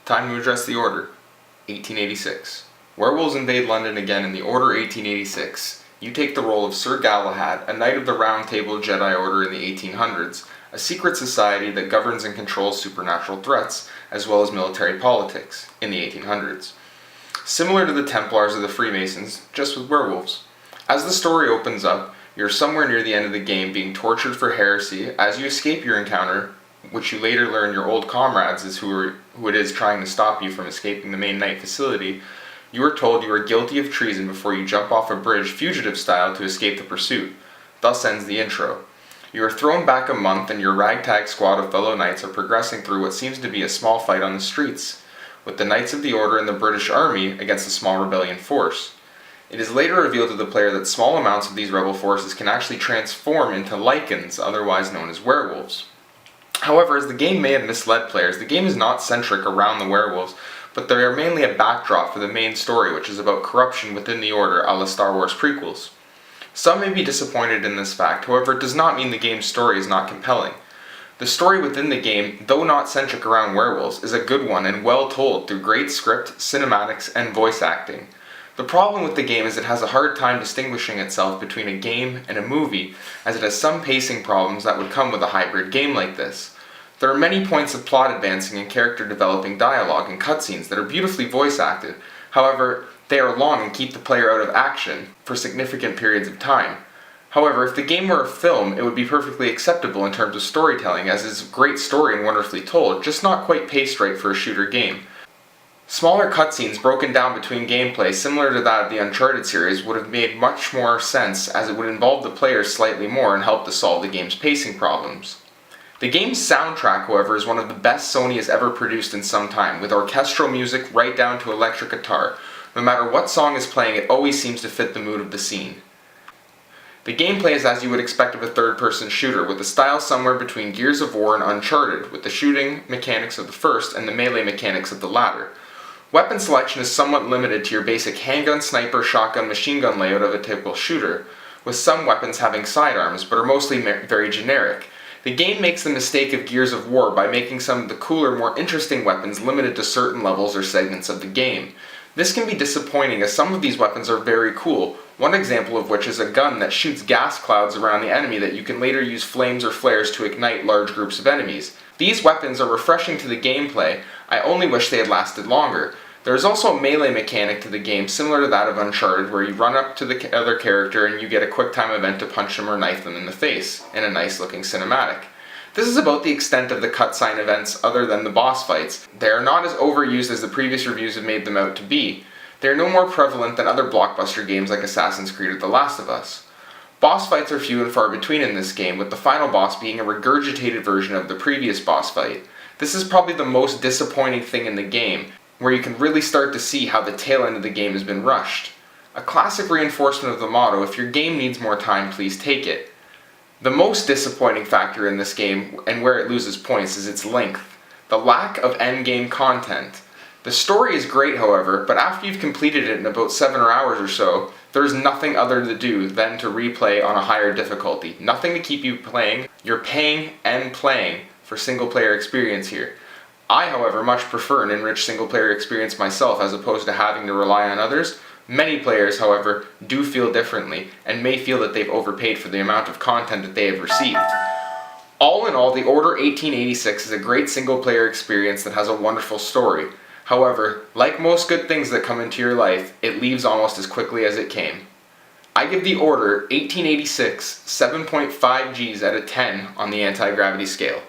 Time to address the order. 1886. Werewolves invade London again in the Order 1886. You take the role of Sir Galahad, a knight of the Round Table Jedi Order in the 1800s, a secret society that governs and controls supernatural threats, as well as military politics, in the 1800s. Similar to the Templars or the Freemasons, just with werewolves. As the story opens up, you're somewhere near the end of the game being tortured for heresy. As you escape your encounter, which you later learn your old comrades is who it is trying to stop you from escaping the main Knight facility, you are told you are guilty of treason before you jump off a bridge fugitive style to escape the pursuit. Thus ends the intro. You are thrown back a month and your ragtag squad of fellow knights are progressing through what seems to be a small fight on the streets, with the Knights of the Order and the British Army against a small rebellion force. It is later revealed to the player that small amounts of these rebel forces can actually transform into lycans, otherwise known as werewolves. However, as the game may have misled players, the game is not centric around the werewolves, but they are mainly a backdrop for the main story, which is about corruption within the Order, a la Star Wars prequels. Some may be disappointed in this fact, however it does not mean the game's story is not compelling. The story within the game, though not centric around werewolves, is a good one and well told through great script, cinematics, and voice acting. The problem with the game is it has a hard time distinguishing itself between a game and a movie, as it has some pacing problems that would come with a hybrid game like this. There are many points of plot advancing and character developing dialogue and cutscenes that are beautifully voice acted. However, they are long and keep the player out of action for significant periods of time. However, if the game were a film, it would be perfectly acceptable in terms of storytelling, as it's a great story and wonderfully told, just not quite paced right for a shooter game. Smaller cutscenes broken down between gameplay similar to that of the Uncharted series would have made much more sense, as it would involve the players slightly more and help to solve the game's pacing problems. The game's soundtrack, however, is one of the best Sony has ever produced in some time, with orchestral music right down to electric guitar. No matter what song is playing, it always seems to fit the mood of the scene. The gameplay is as you would expect of a third-person shooter, with a style somewhere between Gears of War and Uncharted, with the shooting mechanics of the first and the melee mechanics of the latter. Weapon selection is somewhat limited to your basic handgun, sniper, shotgun, machine gun layout of a typical shooter, with some weapons having sidearms, but are mostly very generic. The game makes the mistake of Gears of War by making some of the cooler, more interesting weapons limited to certain levels or segments of the game. This can be disappointing, as some of these weapons are very cool, one example of which is a gun that shoots gas clouds around the enemy that you can later use flames or flares to ignite large groups of enemies. These weapons are refreshing to the gameplay. I only wish they had lasted longer. There is also a melee mechanic to the game similar to that of Uncharted, where you run up to the other character and you get a quick time event to punch them or knife them in the face, in a nice looking cinematic. This is about the extent of the cutscene events other than the boss fights. They are not as overused as the previous reviews have made them out to be. They are no more prevalent than other blockbuster games like Assassin's Creed or The Last of Us. Boss fights are few and far between in this game, with the final boss being a regurgitated version of the previous boss fight. This is probably the most disappointing thing in the game, where you can really start to see how the tail end of the game has been rushed. A classic reinforcement of the motto, if your game needs more time, please take it. The most disappointing factor in this game, and where it loses points, is its length. The lack of endgame content. The story is great, however, but after you've completed it in about 7 hours or so, there's nothing other to do than to replay on a higher difficulty. Nothing to keep you playing. You're paying and playing for single player experience here. I, however, much prefer an enriched single player experience myself as opposed to having to rely on others. Many players, however, do feel differently and may feel that they've overpaid for the amount of content that they have received. All in all, the Order 1886 is a great single player experience that has a wonderful story. However, like most good things that come into your life, it leaves almost as quickly as it came. I give the Order 1886 7.5 Gs out of 10 on the anti-gravity scale.